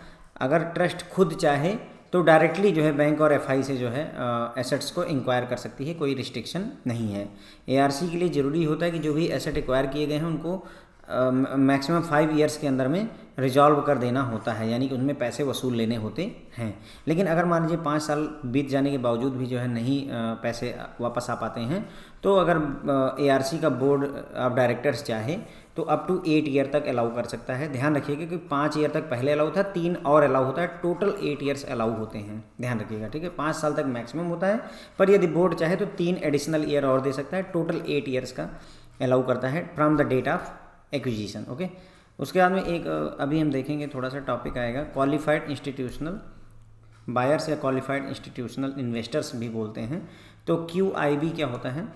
अगर ट्रस्ट खुद चाहे तो डायरेक्टली जो है बैंक और FI से जो है एसेट्स को इंक्वायर कर सकती है, कोई रिस्ट्रिक्शन नहीं है। ARC के लिए ज़रूरी होता है कि जो भी एसेट एक्वायर किए गए हैं उनको मैक्सिमम 5 ईयर्स के अंदर में रिजॉल्व कर देना होता है, यानी कि उनमें पैसे वसूल लेने होते हैं। लेकिन अगर मान लीजिए 5 साल बीत जाने के बावजूद भी जो है नहीं पैसे वापस आ पाते हैं, तो अगर ARC का बोर्ड ऑफ डायरेक्टर्स चाहे तो अप टू 8 ईयर तक अलाउ कर सकता है। ध्यान रखिएगा कि 5 ईयर तक पहले अलाउ था, 3 और अलाउ होता है, टोटल 8 ईयर्स अलाउ होते हैं। ध्यान रखिएगा, ठीक है। 5 साल तक मैक्सिमम होता है, पर यदि बोर्ड चाहे तो 3 एडिशनल ईयर और दे सकता है, टोटल 8 ईयर्स का अलाउ करता है from the date of acquisition. Okay, उसके बाद में एक अभी हम देखेंगे थोड़ा सा टॉपिक आएगा, क्वालिफाइड इंस्टीट्यूशनल बायर्स या क्वालिफाइड इंस्टीट्यूशनल इन्वेस्टर्स भी बोलते हैं। तो QIB क्या होता है?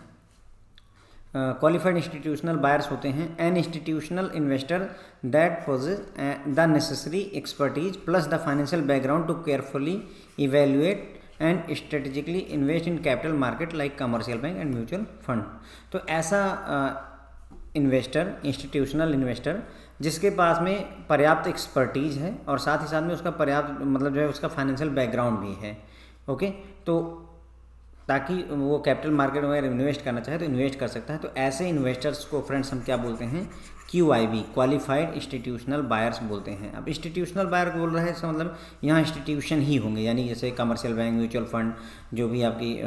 क्वालिफाइड इंस्टीट्यूशनल बायर्स होते हैं an institutional investor that possess the necessary expertise plus the financial background to carefully evaluate and strategically invest in capital market like commercial bank and mutual fund. तो ऐसा investor, institutional investor जिसके पास में पर्याप्त expertise है और साथ ही साथ में उसका पर्याप्त मतलब जो है उसका फाइनेंशियल बैकग्राउंड भी है। ओके, तो ताकि वो कैपिटल मार्केट में इन्वेस्ट करना चाहे तो इन्वेस्ट कर सकता है। तो ऐसे इन्वेस्टर्स को फ्रेंड्स हम क्या बोलते हैं, QIB क्वालिफाइड इंस्टीट्यूशनल बायर्स बोलते हैं। अब इंस्टीट्यूशनल बायर बोल रहे हैं इसका मतलब यहाँ इंस्टीट्यूशन ही होंगे, यानी जैसे कमर्शियल बैंक, म्यूचुअल फंड, जो भी आपकी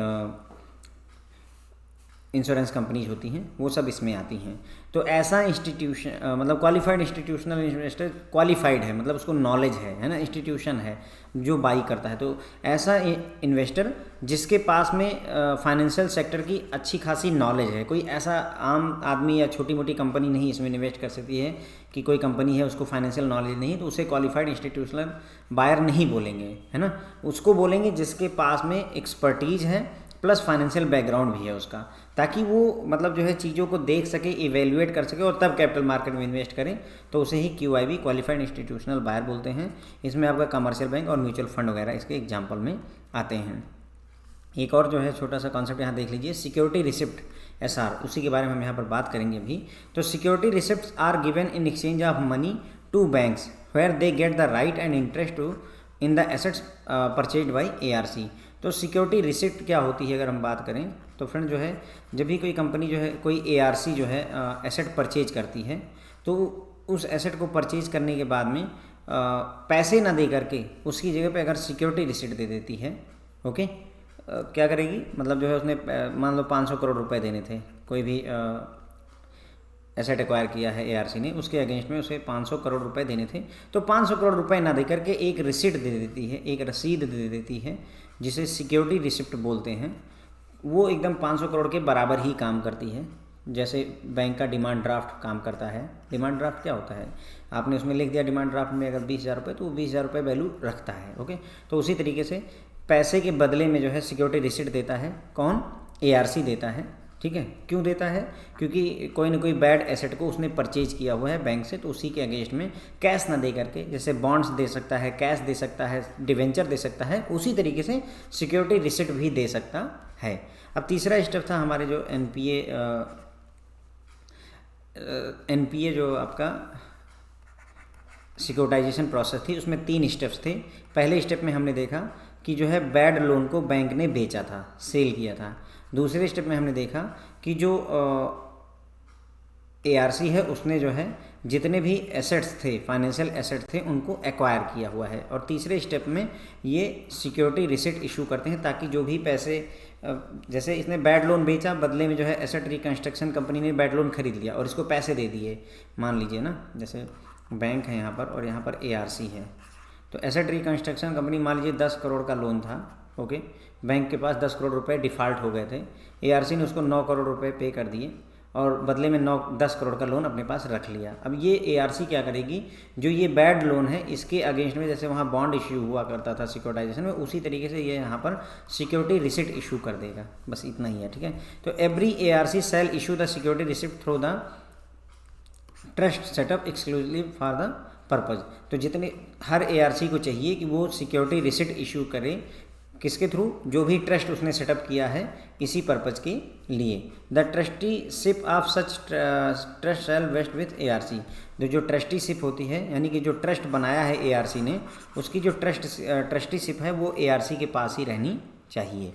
इंश्योरेंस कंपनीज होती हैं वो सब इसमें आती हैं। तो ऐसा इंस्टीट्यूशन मतलब क्वालिफाइड इंस्टीट्यूशनल इन्वेस्टर क्वालिफाइड है, मतलब उसको नॉलेज है ना, इंस्टीट्यूशन है जो बाई करता है। तो ऐसा इन्वेस्टर जिसके पास में फाइनेंशियल सेक्टर की अच्छी खासी नॉलेज है, कोई ऐसा आम आदमी या छोटी मोटी कंपनी नहीं इसमें इन्वेस्ट कर सकती है कि कोई कंपनी है उसको फाइनेंशियल नॉलेज नहीं, तो उसे क्वालिफाइड इंस्टीट्यूशनल बायर नहीं बोलेंगे, है ना। उसको बोलेंगे जिसके पास में एक्सपर्टीज है प्लस फाइनेंशियल बैकग्राउंड भी है उसका, ताकि वो मतलब जो है चीज़ों को देख सके, इवेल्युएट कर सके और तब कैपिटल मार्केट में इन्वेस्ट करें। तो उसे ही QIB क्वालिफाइड इंस्टीट्यूशनल बायर बोलते हैं। इसमें आपका कमर्शियल बैंक और म्यूचुअल फंड वगैरह इसके एग्जाम्पल में आते हैं। एक और जो है छोटा सा कॉन्सेप्ट यहाँ देख लीजिए, सिक्योरिटी रिसिप्ट SR, उसी के बारे में हम यहाँ पर बात करेंगे अभी। तो security receipt are given in exchange of money to banks where they get the right and interest to in the assets purchased by ARC। तो सिक्योरिटी रिसिप्ट क्या होती है अगर हम बात करें तो फ्रेंड जो है जब भी कोई कंपनी जो है कोई ARC जो है एसेट परचेज करती है, तो उस एसेट को परचेज करने के बाद में पैसे ना दे करके उसकी जगह पे अगर सिक्योरिटी रिसिप्ट दे देती है, ओके, क्या करेगी, मतलब जो है उसने मान लो 500 करोड़ रुपए देने थे, कोई भी एसेट एक्वायर किया है ARC ने, उसके अगेंस्ट में उसे 500 करोड़ रुपए देने थे। तो 500 करोड़ रुपए ना दे करके एक रिसिप्ट दे देती है, एक रसीद दे देती है जिसे सिक्योरिटी रिसिप्ट बोलते हैं। वो एकदम 500 करोड़ के बराबर ही काम करती है, जैसे बैंक का डिमांड ड्राफ्ट काम करता है। डिमांड ड्राफ्ट क्या होता है, आपने उसमें लिख दिया डिमांड ड्राफ्ट में अगर 20,000 रुपये, तो वो 20,000 रुपये वैल्यू रखता है, ओके। तो उसी तरीके से पैसे के बदले में जो है सिक्योरिटी रिसिप्ट देता है, कौन, ARC देता है, ठीक है। क्यों देता है, क्योंकि कोई ना कोई बैड एसेट को उसने परचेज किया हुआ है बैंक से, तो उसी के अगेंस्ट में कैश ना दे करके, जैसे बॉन्ड्स दे सकता है, कैश दे सकता है, डिवेंचर दे सकता है, उसी तरीके से सिक्योरिटी रिसिप्ट भी दे सकता है। अब तीसरा स्टेप था हमारे जो NPA जो आपका सिक्योरिटाइजेशन प्रोसेस थी, उसमें 3 स्टेप्स थे। पहले स्टेप में हमने देखा कि जो है बैड लोन को बैंक ने बेचा था, सेल किया था। दूसरे स्टेप में हमने देखा कि जो ARC है उसने जो है जितने भी एसेट्स थे, फाइनेंशियल एसेट्स थे, उनको एक्वायर किया हुआ है। और तीसरे स्टेप में ये सिक्योरिटी रिसिप्ट इशू करते हैं, ताकि जो भी पैसे, जैसे इसने बैड लोन बेचा, बदले में जो है एसेट रिकंस्ट्रक्शन कंपनी ने बैड लोन खरीद लिया और इसको पैसे दे दिए। मान लीजिए ना, जैसे बैंक है यहाँ पर और यहाँ पर ARC है, तो एसेट रिकंस्ट्रक्शन कंपनी मान लीजिए 10 करोड़ का लोन था, ओके, बैंक के पास 10 करोड़ रुपए डिफ़ॉल्ट हो गए थे, ARC ने उसको 9 करोड़ रुपए पे कर दिए और बदले में 10 करोड़ का लोन अपने पास रख लिया। अब ये ARC क्या करेगी, जो ये बैड लोन है इसके अगेंस्ट में, जैसे वहाँ बॉन्ड इश्यू हुआ करता था सिक्योरिटाइजेशन में, उसी तरीके से ये यहाँ पर सिक्योरिटी रिसिप्ट इशू कर देगा। बस इतना ही है, ठीक है। तो every ARC shall issue the security receipt through the trust setup exclusive for the purpose. तो जितने हर ARC को चाहिए कि वो सिक्योरिटी रिसिप्ट इशू करे, किसके थ्रू, जो भी ट्रस्ट उसने सेटअप किया है इसी पर्पज़ के लिए। The trusteeship of such trust shall vest with ARC। जो ट्रस्टीशिप होती है, यानी कि जो ट्रस्ट बनाया है ARC ने, उसकी जो ट्रस्टीशिप है वो ARC के पास ही रहनी चाहिए,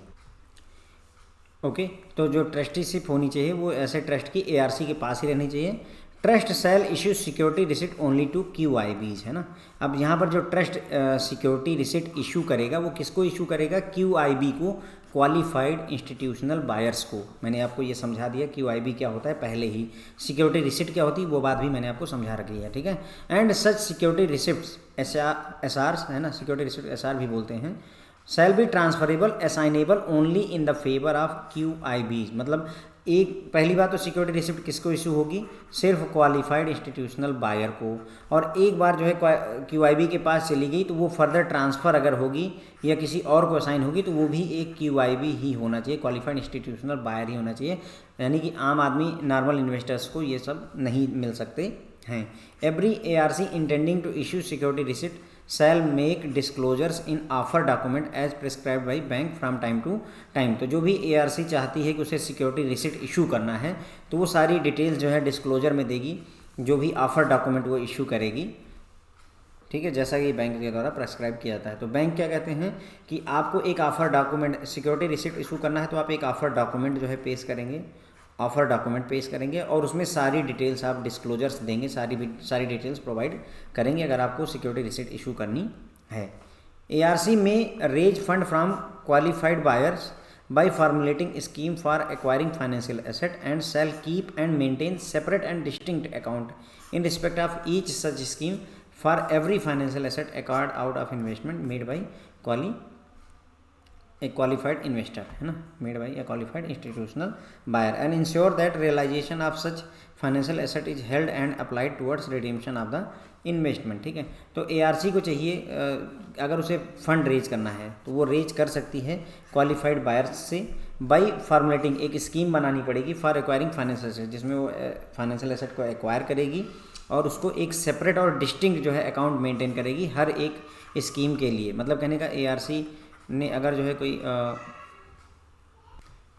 ओके। तो जो ट्रस्टीशिप होनी चाहिए वो ऐसे ट्रस्ट की ARC के पास ही रहनी चाहिए। Trust shall issue security receipt only to QIBs, है ना। अब यहाँ पर जो ट्रस्ट सिक्योरिटी रिसिप्ट इशू करेगा वो किसको इशू करेगा, QIB को, क्वालिफाइड इंस्टीट्यूशनल बायर्स को। मैंने आपको ये समझा दिया QIB क्या होता है पहले ही, सिक्योरिटी रिसिप्ट क्या होती है वो बात भी मैंने आपको समझा रखी है, ठीक है। And such security receipts SRs, है ना, सिक्योरिटी रिसिप्ट SR भी बोलते हैं, shall be transferable assignable only in the favour of QIBs। मतलब एक पहली बात तो सिक्योरिटी रिसिप्ट किसको इशू होगी, सिर्फ क्वालिफाइड इंस्टीट्यूशनल बायर को। और एक बार जो है QIB के पास चली गई तो वो फर्दर ट्रांसफ़र अगर होगी या किसी और को असाइन होगी तो वो भी एक QIB ही होना चाहिए, क्वालिफाइड इंस्टीट्यूशनल बायर ही होना चाहिए, यानी कि आम आदमी, नॉर्मल इन्वेस्टर्स को ये सब नहीं मिल सकते हैं। Every ARC intending to issue security receipt shall make disclosures in offer document as prescribed by bank from time to time. तो जो भी ARC चाहती है कि उसे सिक्योरिटी रिसिप्ट इशू करना है तो वो सारी डिटेल्स जो है डिस्क्लोजर में देगी, जो भी ऑफर डॉक्यूमेंट वो इशू करेगी, ठीक है, जैसा कि बैंक के द्वारा प्रेस्क्राइब किया जाता है। तो बैंक क्या कहते हैं कि आपको एक offer document, security receipt issue करना है तो आप एक ऑफर डॉक्यूमेंट जो है पेश करेंगे, ऑफर डॉक्यूमेंट पेश करेंगे और उसमें सारी डिटेल्स आप डिस्क्लोजर्स देंगे, सारी डिटेल्स प्रोवाइड करेंगे अगर आपको सिक्योरिटी रिसिप्ट इशू करनी है। ARC may raise fund from qualified buyers by formulating scheme for acquiring financial asset and shall keep and maintain separate and distinct account in respect of each such scheme for every financial asset acquired out of investment made by a qualified investor, है ना, made by a qualified institutional buyer and ensure that realization of such financial asset is held and applied towards redemption of the investment. ठीक है, तो ARC को चाहिए अगर उसे fund raise करना है तो वो रेज कर सकती है क्वालिफाइड बायर्स से बाय फॉर्मुलेटिंग, एक स्कीम बनानी पड़ेगी फॉर एक्वायरिंग फाइनेंशियल एसेट, जिसमें वो फाइनेंशियल एसेट को एक्वायर करेगी और उसको एक सेपरेट और डिस्टिंक्ट जो है अकाउंट मेंटेन करेगी हर एक स्कीम के लिए। मतलब कहने का ARC ने अगर जो है कोई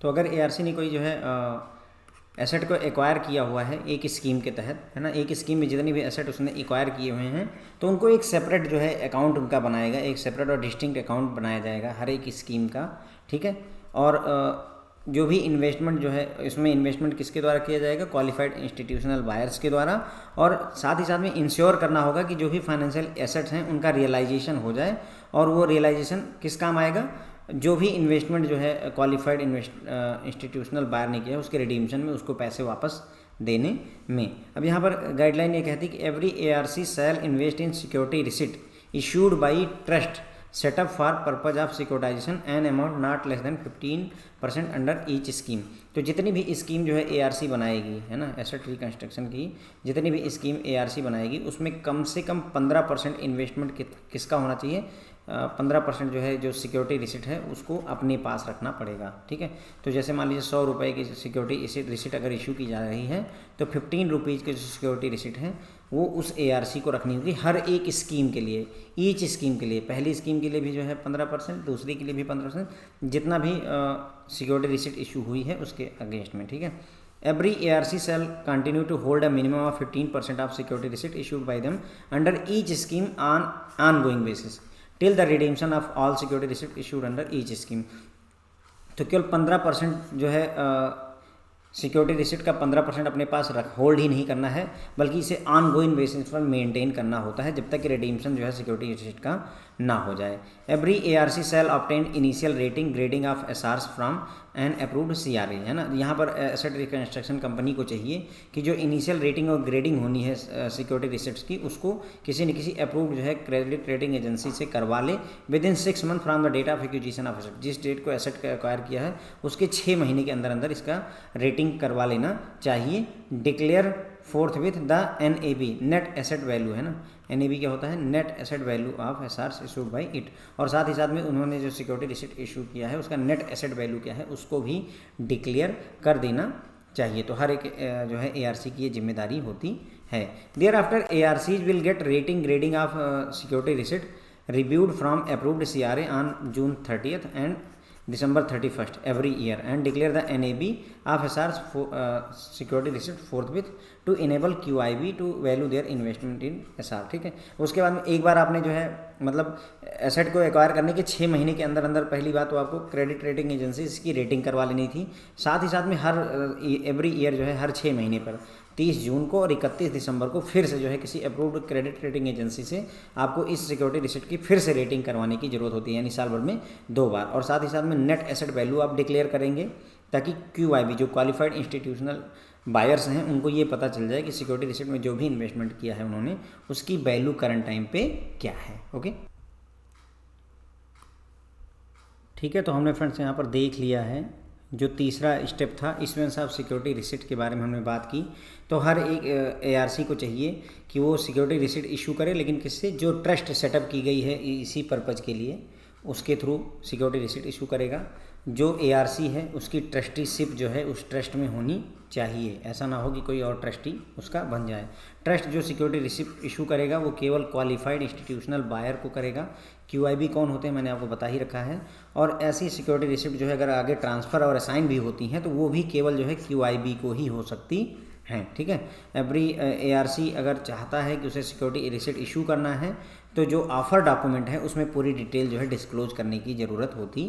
तो अगर ARC ने कोई जो है एसेट को एक्वायर किया हुआ है एक स्कीम के तहत, है ना, एक स्कीम में जितनी भी एसेट उसने एक्वायर किए हुए हैं तो उनको एक सेपरेट जो है अकाउंट उनका बनाएगा, एक सेपरेट और डिस्टिंक्ट अकाउंट बनाया जाएगा हर एक स्कीम का। ठीक है, और जो भी इन्वेस्टमेंट जो है इसमें इन्वेस्टमेंट किसके द्वारा किया जाएगा, क्वालिफाइड इंस्टीट्यूशनल बायर्स के द्वारा। और साथ ही साथ में इंश्योर करना होगा कि जो भी फाइनेंशियल एसेट्स हैं उनका रियलाइजेशन हो जाए, और वो रियलाइजेशन किस काम आएगा, जो भी इन्वेस्टमेंट जो है क्वालिफाइड इंस्टीट्यूशनल बायर ने किया है उसके रिडीम्शन में, उसको पैसे वापस देने में। अब यहाँ पर गाइडलाइन ये कहती है कि every ARC shall invest in security receipt issued by trust set up for purpose of securitisation an amount not less than 15% under each scheme. तो जितनी भी स्कीम जो है ARC बनाएगी, है ना, एसेट रिकंस्ट्रक्शन की जितनी भी स्कीम ARC बनाएगी उसमें कम से कम 15% इन्वेस्टमेंट किसका होना चाहिए, 15% जो है जो सिक्योरिटी रिसिट है उसको अपने पास रखना पड़ेगा। ठीक है, तो जैसे मान लीजिए 100 रुपये की सिक्योरिटी रिसिट अगर इशू की जा रही है तो 15 रुपीज़ की जो सिक्योरिटी रिसिट है वो उस ARC को रखनी होगी हर एक स्कीम के लिए, ईच स्कीम के लिए। पहली स्कीम के लिए भी जो है 15%, दूसरी के लिए भी 15%, जितना भी सिक्योरिटी रिसिट इशू हुई है उसके अगेंस्ट में। ठीक है, every ARC shall continue to hold a minimum of 15% of security receipt issued by them under each scheme on ongoing basis till the redemption of all security receipt issued under each scheme। तो केवल 15% जो है security receipt का 15% अपने पास hold ही नहीं करना है, बल्कि इसे ऑन गोइंग बेसिस पर मेंटेन करना होता है जब तक कि रिडीम्शन जो है सिक्योरिटी रिसिट का ना हो जाए। Every ARC shall obtain initial rating grading of SRs from an approved CRA, है ना। यहाँ पर एसेट रिकंस्ट्रक्शन कंपनी को चाहिए कि जो इनिशियल रेटिंग और ग्रेडिंग होनी है सिक्योरिटी रिसिट्स की उसको किसी न किसी अप्रूव्ड जो है क्रेडिट रेटिंग एजेंसी से करवा ले within 6 month from the date of acquisition of asset. जिस डेट को एसेट का एक्वायर किया है उसके 6 महीने के अंदर अंदर इसका रेटिंग करवा लेना चाहिए। Declare fourth with the NAV net asset value, है ना, NAV क्या होता है, net asset value of SRs issued by it. और साथ ही साथ में उन्होंने जो सिक्योरिटी रिसिट इशू किया है उसका नेट एसेट वैल्यू क्या है उसको भी डिक्लेयर कर देना चाहिए। तो हर एक जो है ARC की ये जिम्मेदारी होती है। Thereafter ARCs will get rating grading of security receipt reviewed from approved CRA on June 30th and December 31st every year and declare the NAV of SRs security receipt forthwith to enable QIB to value their investment in SR। ठीक है, उसके बाद में एक बार आपने जो है मतलब एसेट को एक्वायर करने के 6 महीने के अंदर अंदर पहली बात तो आपको क्रेडिट रेटिंग एजेंसी इसकी रेटिंग करवा लेनी थी। साथ ही साथ में हर एवरी ईयर जो है हर 6 महीने पर 30 जून को और 31 दिसंबर को फिर से जो है किसी अप्रूव्ड क्रेडिट रेटिंग एजेंसी से आपको इस सिक्योरिटी रिसिट की फिर से रेटिंग करवाने की ज़रूरत होती है, यानी साल भर में 2 बार। और साथ ही साथ में नेट एसेट वैल्यू आप डिक्लेयर करेंगे ताकि QIB जो क्वालिफाइड इंस्टीट्यूशनल बायर्स हैं उनको ये पता चल जाए कि सिक्योरिटी रिसिट में जो भी इन्वेस्टमेंट किया है उन्होंने उसकी वैल्यू करंट टाइम पे क्या है। ओके, ठीक है, तो हमने फ्रेंड्स यहाँ पर देख लिया है जो तीसरा स्टेप था इसमें ऑफ सिक्योरिटी रिसिट के बारे में हमने बात की। तो हर एक ARC को चाहिए कि वो सिक्योरिटी रिसिट इशू करे, लेकिन किससे, जो ट्रस्ट सेटअप की गई है इसी पर्पज़ के लिए उसके थ्रू सिक्योरिटी रिसिट इशू करेगा। जो ARC है उसकी ट्रस्टीशिप जो है उस ट्रस्ट में होनी चाहिए, ऐसा ना हो कि कोई और ट्रस्टी उसका बन जाए। ट्रस्ट जो सिक्योरिटी रिसिट इशू करेगा वो केवल क्वालिफाइड इंस्टीट्यूशनल बायर को करेगा। QIB कौन होते हैं मैंने आपको बता ही रखा है। और ऐसी सिक्योरिटी रिसिट जो है अगर आगे ट्रांसफ़र और असाइन भी होती हैं तो वो भी केवल जो है QIB को ही हो सकती हैं, ठीक है। एवरी ARC अगर चाहता है कि उसे सिक्योरिटी रिसिप्ट इशू करना है तो जो ऑफर डॉक्यूमेंट है उसमें पूरी डिटेल जो है डिस्क्लोज करने की ज़रूरत होती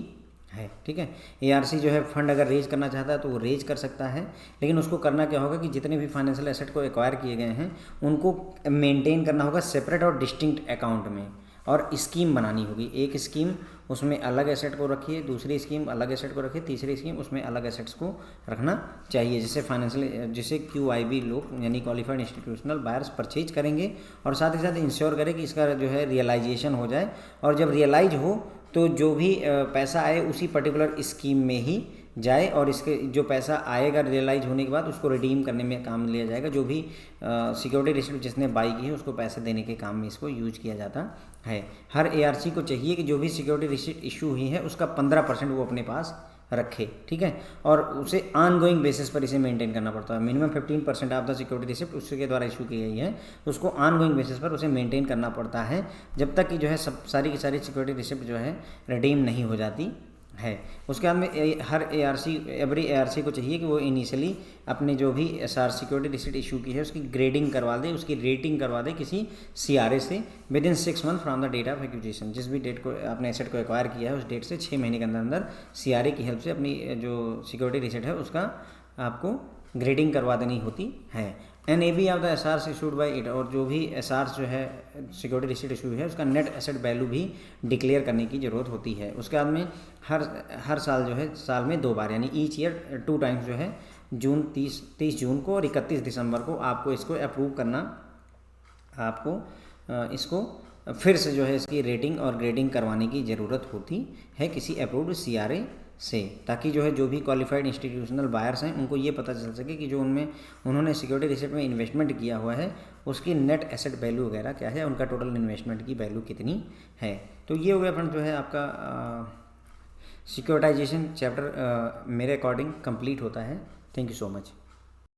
है, ठीक है। ARC जो है फंड अगर रेज करना चाहता है तो वो रेज कर सकता है, लेकिन उसको करना क्या होगा कि जितने भी फाइनेंशियल एसेट को एक्वायर किए गए हैं उनको मेंटेन करना होगा सेपरेट और डिस्टिंक्ट अकाउंट में, और स्कीम बनानी होगी। एक स्कीम उसमें अलग एसेट को रखिए, दूसरी स्कीम अलग एसेट को रखिए, तीसरी स्कीम उसमें अलग एसेट्स को रखना चाहिए, जिससे फाइनेंशियल जिसे QIB लोग यानी क्वालिफाइड इंस्टीट्यूशनल बायर्स परचेज करेंगे, और साथ ही साथ इंश्योर करें कि इसका जो है रियलाइजेशन हो जाए, और जब रियलाइज हो तो जो भी पैसा आए उसी पर्टिकुलर स्कीम में ही जाए, और इसके जो पैसा आएगा रियलाइज होने के बाद उसको रिडीम करने में काम लिया जाएगा। जो भी सिक्योरिटी रिसिप्ट जिसने बाई की है उसको पैसे देने के काम में इसको यूज किया जाता है। हर ARC को चाहिए कि जो भी सिक्योरिटी रिसिप्ट इशू हुई है उसका 15% वो अपने पास रखे, ठीक है, और उसे ऑन गोइंग बेसिस पर इसे मेंटेन करना पड़ता है। Minimum 15% of the security receipt उसके द्वारा इशू की गई है तो उसको ऑन गोइंग बेसिस पर उसे मेंटेन करना पड़ता है जब तक कि जो है सब सारी की सारी सिक्योरिटी रिसिप्ट जो है रिडीम नहीं हो जाती है। उसके बाद में हर एवरी ARC को चाहिए कि वो इनिशियली अपने जो भी SR सिक्योरिटी रिसिप्ट इशू की है उसकी ग्रेडिंग करवा दे, उसकी रेटिंग करवा दे किसी CRA से within 6 month from the date of acquisition. जिस भी डेट को अपने एसेट को एक्वायर किया है उस डेट से 6 महीने के अंदर अंदर CRA की हेल्प से अपनी जो सिक्योरिटी रिसिप्ट है उसका आपको ग्रेडिंग करवा देनी होती है। NAV of the SRs issued by it, और जो भी SRs जो है सिक्योरिटी रिसिप्ट इशू है उसका नेट एसेट वैल्यू भी डिक्लेयर करने की ज़रूरत होती है। उसके बाद में हर साल जो है साल में 2 बार यानी ईच ईयर 2 टाइम्स जो है 30 जून को और 31 दिसंबर को आपको इसको अप्रूव करना, आपको इसको फिर से जो है इसकी रेटिंग और ग्रेडिंग करवाने की ज़रूरत होती है किसी अप्रूव्ड CRA से, ताकि जो है जो भी क्वालिफाइड इंस्टीट्यूशनल बायर्स हैं उनको ये पता चल सके कि जो उन्होंने सिक्योरिटी रिसिप्ट में इन्वेस्टमेंट किया हुआ है उसकी नेट एसेट वैल्यू वगैरह क्या है, उनका टोटल इन्वेस्टमेंट की वैल्यू कितनी है। तो ये हो गया फ्रेंड जो है आपका सिक्योरिटाइजेशन चैप्टर मेरे अकॉर्डिंग कंप्लीट होता है। Thank you so much.